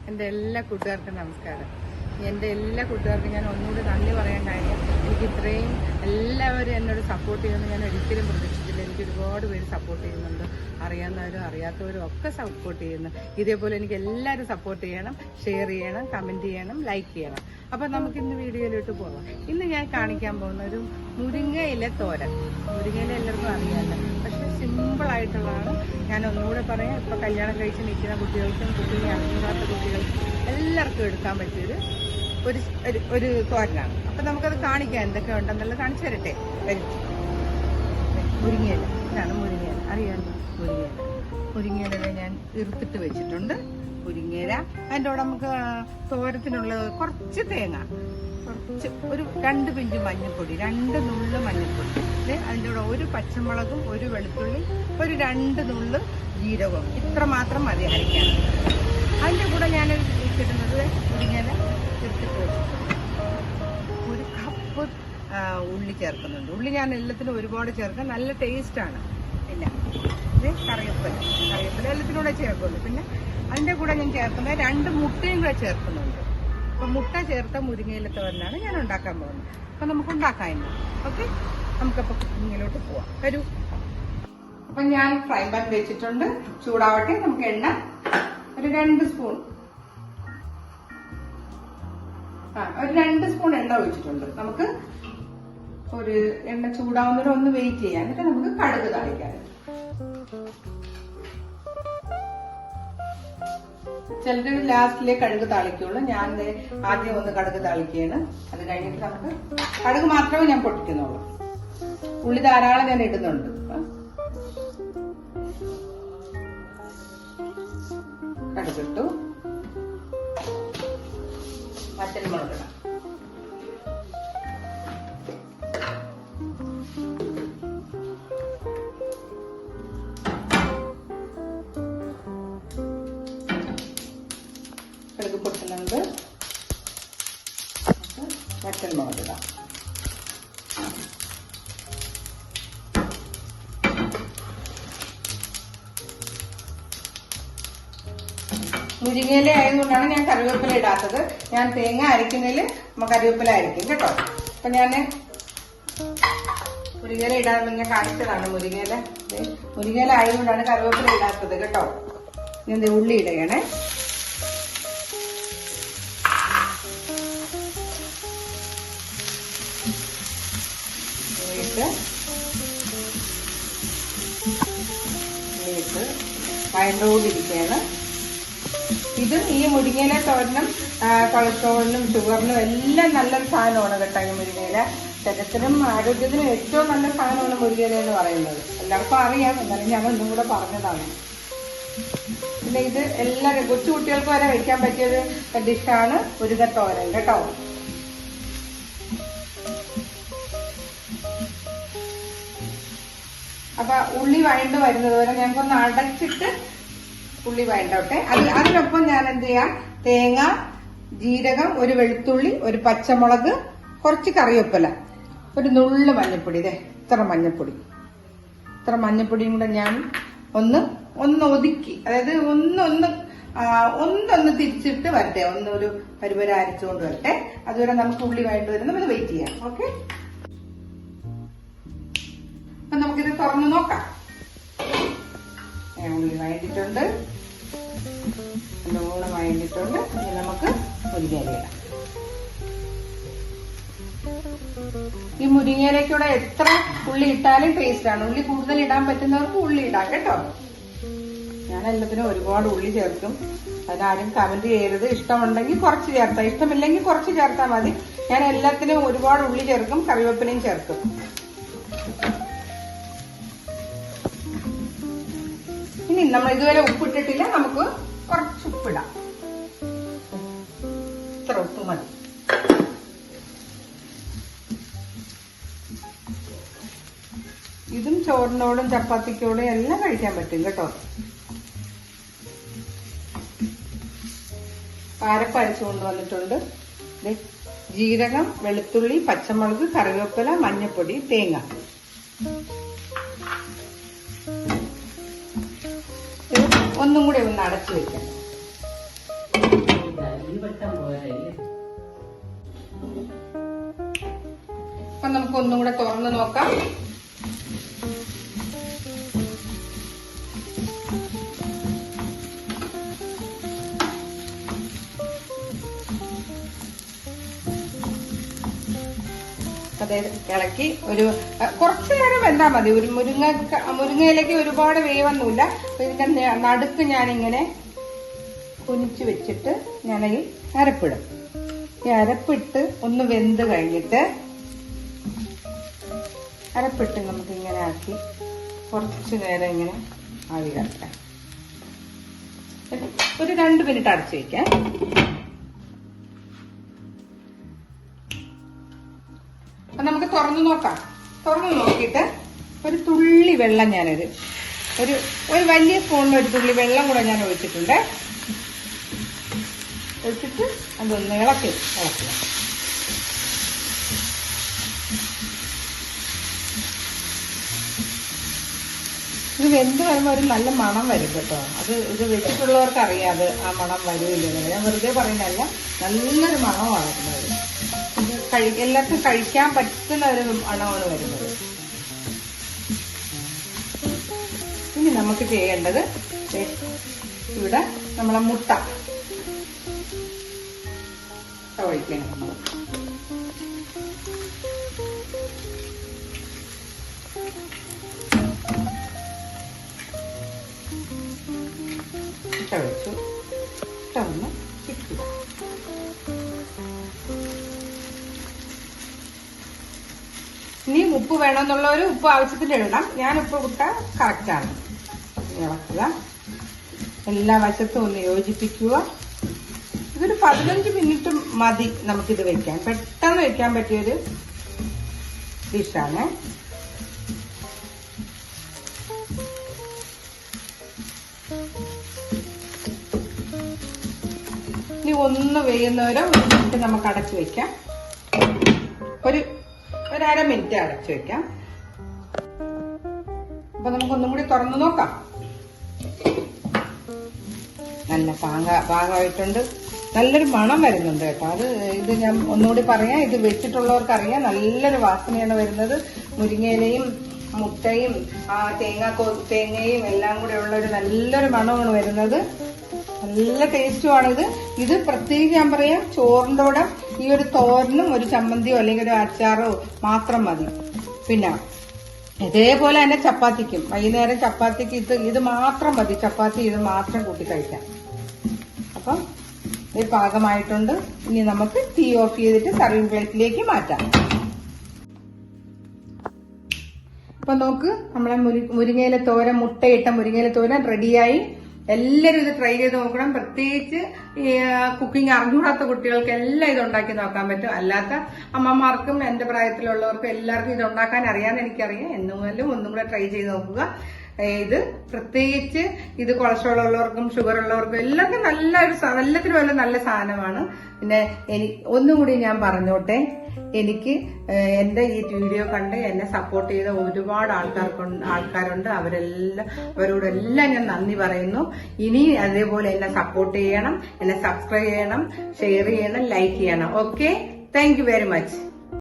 എൻ്റെ എല്ലാ കൂട്ടുകാർക്കും നമസ്കാരം. എൻ്റെ എല്ലാ കൂട്ടുകാർക്കും ഞാൻ ഒന്നുകൂടി നന്ദി പറയാൻ കാര്യം, എനിക്ക് ഇത്രയും എല്ലാവരും എന്നോട് സപ്പോർട്ട് ചെയ്യുമെന്ന് ഞാൻ ഒരിക്കലും പ്രതീക്ഷിച്ചില്ല. എനിക്ക് ഒരുപാട് പേര് സപ്പോർട്ട് ചെയ്യുന്നുണ്ട്, അറിയാവുന്നവരും അറിയാത്തവരും ഒക്കെ സപ്പോർട്ട് ചെയ്യുന്നു. ഇതേപോലെ എനിക്ക് എല്ലാവരും സപ്പോർട്ട് ചെയ്യണം, ഷെയർ ചെയ്യണം, കമൻറ്റ് ചെയ്യണം, ലൈക്ക് ചെയ്യണം. അപ്പം നമുക്കിന്ന് വീഡിയോയിലോട്ട് പോകാം. ഇന്ന് ഞാൻ കാണിക്കാൻ പോകുന്ന ഒരു മുരിങ്ങയില തോരൻ. മുരിങ്ങയില എല്ലാവർക്കും അറിയാമല്ലോ, പക്ഷേ സിമ്പിളായിട്ടുള്ളതാണ്. ഞാൻ ഒന്നുകൂടെ പറയാം, ഇപ്പോൾ കല്യാണം കഴിച്ച് നിൽക്കുന്ന കുട്ടികൾക്കും കുട്ടികളെ അറിഞ്ഞാത്ത കുട്ടികൾക്കും എല്ലാവർക്കും എടുക്കാൻ പറ്റിയൊരു ഒരു തോരനാണ്. അപ്പം നമുക്കത് കാണിക്കാം എന്തൊക്കെ ഉണ്ടെന്നുള്ളത് കാണിച്ചു തരട്ടെ. മുരിങ്ങയില, ഇതാണ് മുരിങ്ങയില, അറിയാമല്ലോ മുരിങ്ങയില ഞാൻ ഇറുത്തിട്ട് വെച്ചിട്ടുണ്ട്. മുരിങ്ങയില അതിൻ്റെ കൂടെ നമുക്ക് തോരത്തിനുള്ള കുറച്ച് തേങ്ങ, കുറച്ച് ഒരു 2 പിഞ്ച് മഞ്ഞൾപ്പൊടി, 2 നുള്ള് മഞ്ഞൾപ്പൊടി, അതിൻ്റെ കൂടെ ഒരു പച്ചമുളകും ഒരു വെളുത്തുള്ളി, ഒരു 2 നുള്ള് ജീരകവും, ഇത്ര മാത്രം മതി അരയ്ക്കാൻ. അതിൻ്റെ കൂടെ ഞാൻ ഇട്ടിടുന്നത് മുരിങ്ങയില ഇട്ടിട്ട് ഒരു കപ്പ് ഉള്ളി ചേർക്കുന്നുണ്ട്. ഉള്ളി ഞാൻ എല്ലാത്തിനും ഒരുപാട് ചേർക്കാം, നല്ല ടേസ്റ്റാണ്. പിന്നെ ഇത് കറിവേപ്പില എല്ലാത്തിനും കൂടെ ചേർക്കുള്ളൂ. പിന്നെ അതിൻ്റെ കൂടെ ഞാൻ ചേർക്കുന്നത് 2 മുട്ടയും കൂടെ ചേർക്കുന്നുണ്ട്. അപ്പം മുട്ട ചേർത്ത മുരിങ്ങയില തോരനാണ് ഞാൻ ഉണ്ടാക്കാൻ പോകുന്നത്. അപ്പം നമുക്ക് ഉണ്ടാക്കാം ഇന്ന്. ഓക്കെ, നമുക്കപ്പോൾ കുക്കിങ്ങിലോട്ട് പോവാം. വരൂ. അപ്പം ഞാൻ ഫ്രൈ പാൻ വെച്ചിട്ടുണ്ട്, ചൂടാവട്ടെ. നമുക്ക് എണ്ണ ഒരു 2 സ്പൂൺ ഒരു 2 സ്പൂൺ എണ്ണ ഒഴിച്ചിട്ടുണ്ട്. നമുക്ക് ഒരു എണ്ണ ചൂടാവുന്നവരെ ഒന്ന് വെയിറ്റ് ചെയ്യാൻ, എന്നിട്ട് നമുക്ക് കടുക് താളിക്കാൻ. ചിലർ ലാസ്റ്റിലെ കടുക് താളിക്കുള്ളൂ. ഞാൻ ആദ്യം ഒന്ന് കടുക് താളിക്കുകയാണ്. അത് കഴിഞ്ഞിട്ട് നമുക്ക് കടുക് മാത്രമേ ഞാൻ പൊട്ടിക്കുന്നുള്ളൂ. ഉള്ളി ധാരാളം ഞാൻ ഇടുന്നുണ്ട്. കടുകിട്ടു, വറ്റൽമുളക് ഇടാം. കടുക് പൊട്ടുന്നുണ്ട്, വറ്റൽമുളക് ഇടാം. മുരിങ്ങയില ആയതുകൊണ്ടാണ് ഞാൻ കറിവേപ്പില ഇടാത്തത്. ഞാൻ തേങ്ങ അരയ്ക്കുന്നതിൽ കറിവേപ്പില അരയ്ക്കും കേട്ടോ. അപ്പൊ ഞാൻ മുരിങ്ങയില ഇടാൻ ഞാൻ കാണിച്ചതാണ്. മുരിങ്ങയില ആയതുകൊണ്ടാണ് കറിവേപ്പില ഇടാത്തത് കേട്ടോ. ഞാൻ ഉള്ളി ഇടുകയാണേ. വഴണ്ടോണ്ടിരിക്കുകയാണ്. ഇത് ഈ മുരിങ്ങയില തോരനും കൊളസ്ട്രോളിനും ഷുഗറിനും എല്ലാം നല്ലൊരു സാധനമാണ് കേട്ടോ. ഈ മുരിങ്ങയില ശരീരത്തിനും ആരോഗ്യത്തിനും ഏറ്റവും നല്ല സാധനമാണ് മുരിങ്ങയില എന്ന് പറയുന്നത്. എല്ലാവർക്കും അറിയാം, എന്നാലും ഞാൻ ഒന്നും കൂടെ പറഞ്ഞതാണ്. പിന്നെ ഇത് എല്ലാവരും കൊച്ചു കുട്ടികൾക്ക് വരെ കഴിക്കാൻ പറ്റിയൊരു ഡിഷാണ് മുരിങ്ങത്തോരൻ കേട്ടോ. അപ്പൊ ഉള്ളി വഴണ്ട് വരുന്നത് വരെ ഞങ്ങൾക്കൊന്ന് അടച്ചിട്ട് ഉള്ളി വഴണ്ടോട്ടെ. അതിനൊപ്പം ഞാൻ എന്ത് ചെയ്യാം, തേങ്ങ, ജീരകം, ഒരു വെളുത്തുള്ളി, ഒരു പച്ചമുളക്, കുറച്ച് കറിവേപ്പില, ഒരു നുള്ള് മഞ്ഞൾപ്പൊടി. ഇത്ര മഞ്ഞൾപ്പൊടിയും കൂടെ ഞാൻ ഒന്ന് ഒതുക്കി, അതായത് ഒന്നൊന്ന് തിരിച്ചിട്ട് വരട്ടെ, ഒരു പരിവര അരച്ചുകൊണ്ട് വരട്ടെ. അതുവരെ നമുക്ക് ഉള്ളി വഴണ്ട് വരുന്നത് നമുക്ക് വെയിറ്റ് ചെയ്യാം. ഓക്കെ, അപ്പൊ നമുക്കിത് തുറന്ന് നോക്കാം. ഉള്ളി വഴണ്ടിട്ടുണ്ട്, നല്ലോണം വഴണ്ടിട്ടുണ്ട്. ഇനി നമുക്ക് മുരിങ്ങയില ഇടാം. ഈ മുരിങ്ങയിലക്കൂടെ എത്ര ഉള്ളി ഇട്ടാലും ടേസ്റ്റാണ്. ഉള്ളി കൂടുതൽ ഇടാൻ പറ്റുന്നവർക്ക് ഉള്ളി ഇടാം കേട്ടോ. ഞാൻ എല്ലാത്തിനും ഒരുപാട് ഉള്ളി ചേർക്കും. അതിനാരും കമന്റ് ചെയ്യരുത്. ഇഷ്ടമുണ്ടെങ്കിൽ കുറച്ച് ചേർത്താം, ഇഷ്ടമില്ലെങ്കിൽ കുറച്ച് ചേർത്താൽ മതി. ഞാൻ എല്ലാത്തിനും ഒരുപാട് ഉള്ളി ചേർക്കും, കറിവേപ്പിലയും ചേർക്കും. ഇനി നമ്മൾ ഇതുവരെ ഉപ്പിട്ടിട്ടില്ല, നമുക്ക് കുറച്ച് ഉപ്പിടാം. ഇത്ര ഉപ്പ് മതി. ഇതും ചോറിനോടും ചപ്പാത്തിക്കോടും എല്ലാം കഴിക്കാൻ പറ്റും കേട്ടോ. അരപ്പ് അരച്ചു കൊണ്ടുവന്നിട്ടുണ്ട്. ജീരകം, വെളുത്തുള്ളി, പച്ചമുളക്, കറിവേപ്പില, മഞ്ഞൾപ്പൊടി, തേങ്ങ. ഒന്നും കൂടെ ഒന്ന് അടച്ചു വെക്കാം. അപ്പൊ നമുക്ക് ഒന്നും കൂടെ തുറന്ന് നോക്കാം. അതായത് ഇളക്കി ഒരു കുറച്ചു നേരം വെന്താൽ മതി. ഒരു മുരിങ്ങയിലേക്ക് ഒരുപാട് വേവൊന്നുമില്ല. ഇതിന്റെ നടുക്ക് ഞാനിങ്ങനെ കുനിച്ച് വെച്ചിട്ട് ഞാനതിൽ അരപ്പിടും. ഈ അരപ്പിട്ട് ഒന്ന് വെന്ത് കഴിഞ്ഞിട്ട് അരപ്പിട്ട് നമുക്ക് ഇങ്ങനെ ആക്കി കുറച്ചു നേരം ഇങ്ങനെ ആവി കറക്കാം. ഒരു 2 മിനിറ്റ് അടച്ചു വയ്ക്കാം. അപ്പൊ നമുക്ക് തുറന്നു നോക്കാം. തുറന്നു നോക്കിയിട്ട് ഒരു തുള്ളി വെള്ളം ഞാനൊരു വലിയ സ്പൂണിൽ ഒരു തുള്ളി വെള്ളം കൂടെ ഞാൻ ഒഴിച്ചിട്ടുണ്ട്. ഒഴിച്ചിട്ട് അതൊന്ന് ഇളക്കുക. ഇത് വെന്ത് വരുമ്പോൾ ഒരു നല്ല മണം വരും കേട്ടോ. ഇത് വെച്ചിട്ടുള്ളവർക്ക് അറിയാതെ ആ മണം വരുമില്ല. ഞാൻ വെറുതെ പറയുന്നതല്ല, നല്ലൊരു മണമാണ് വരുന്നത്. ഇത് എല്ലാവർക്കും കഴിക്കാൻ പറ്റുന്ന ഒരു മണമാണ് വരുന്നത്. ഇനി നമുക്ക് ചെയ്യേണ്ടത് ഇവിടെ നമ്മളെ മുട്ട ഒഴിക്കണം. ഒഴിച്ചു ഒന്ന് ചിക്കുക. ഇനി ഉപ്പ് വേണമെന്നുള്ളവർ ഉപ്പ് ആവശ്യത്തിന് ഇടണം. ഞാൻ ഉപ്പ് ഇട്ട കറക്റ്റാണ്. ഇളക്കുക. എല്ലാ വശത്തും ഒന്ന് യോജിപ്പിക്കുക. ഇതൊരു 15 മിനിറ്റ് മതി നമുക്കിത് വെക്കാൻ. പെട്ടെന്ന് വെക്കാൻ പറ്റിയൊരു ഡിഷാണ്. ഇനി ഒന്ന് വേയുന്നവരെ 1 മിനിറ്റ് നമുക്ക് അടച്ചു വെക്കാം. ഒരു 1/2 മിനിറ്റ് അടച്ചു വെക്കാം. അപ്പൊ നമുക്കൊന്നും കൂടി തുറന്നു നോക്കാം. നല്ല പാകമായിട്ടുണ്ട്. നല്ലൊരു മണം വരുന്നുണ്ട് കേട്ടോ. ഇത് ഞാൻ ഒന്നുകൂടി പറയാം. ഇത് വെച്ചിട്ടുള്ളവർക്ക് അറിയാം. നല്ലൊരു വാസനയാണ് വരുന്നത്. മുരിങ്ങയിലയും മുട്ടയും തേങ്ങയും എല്ലാം കൂടെ ഉള്ള ഒരു നല്ലൊരു മണമാണ് വരുന്നത്. നല്ല ടേസ്റ്റുമാണ് ഇത് പ്രത്യേകിച്ച് ഞാൻ പറയാം, ചോറിന്റെ കൂടെ ഈ ഒരു തോരനും ഒരു ചമ്മന്തിയോ അല്ലെങ്കിൽ ഒരു അച്ചാറോ മാത്രം മതി. പിന്നെ ഇതേപോലെ തന്നെ ചപ്പാത്തിക്കും വൈകുന്നേരം ചപ്പാത്തിക്ക് ഇത് മാത്രം മതി. ചപ്പാത്തി ഇത് മാത്രം കൂട്ടി കഴിക്കാം. അപ്പം ഇത് പാകമായിട്ടുണ്ട്. ഇനി നമുക്ക് തീ ഓഫ് ചെയ്തിട്ട് സർവിംഗ് പ്ലേറ്റിലേക്ക് മാറ്റാം. അപ്പൊ നോക്ക്, നമ്മളെ മുരിങ്ങയില തോരൻ, മുട്ടയിട്ട മുരിങ്ങയില തോരൻ റെഡിയായി. എല്ലാവരും ഇത് ട്രൈ ചെയ്ത് നോക്കണം. പ്രത്യേകിച്ച് കുക്കിംഗ് അറിഞ്ഞൂടാത്ത കുട്ടികൾക്ക് എല്ലാം ഇത് ഉണ്ടാക്കി നോക്കാൻ പറ്റും. അല്ലാത്ത അമ്മമാർക്കും എന്റെ പ്രായത്തിലുള്ളവർക്കും എല്ലാവർക്കും ഇത് ഉണ്ടാക്കാൻ അറിയാമെന്ന് എനിക്കറിയാം. എന്നുപോലും ഒന്നും കൂടെ ട്രൈ ചെയ്ത് നോക്കുക. ഇത് പ്രത്യേകിച്ച് ഇത് കൊളസ്ട്രോൾ ഉള്ളവർക്കും ഷുഗർ ഉള്ളവർക്കും എല്ലാവർക്കും എല്ലാത്തിനും വല്ല നല്ല സാധനമാണ്. പിന്നെ ഒന്നുകൂടി ഞാൻ പറഞ്ഞോട്ടെ, എനിക്ക് എന്റെ ഈ വീഡിയോ കണ്ട് എന്നെ സപ്പോർട്ട് ചെയ്ത ഒരുപാട് ആൾക്കാരുണ്ട്. അവരോടെല്ലാം ഞാൻ നന്ദി പറയുന്നു. ഇനി അതേപോലെ എന്നെ സപ്പോർട്ട് ചെയ്യണം, എന്നെ സബ്സ്ക്രൈബ് ചെയ്യണം, ഷെയർ ചെയ്യണം, ലൈക്ക് ചെയ്യണം. Okay, thank you very much.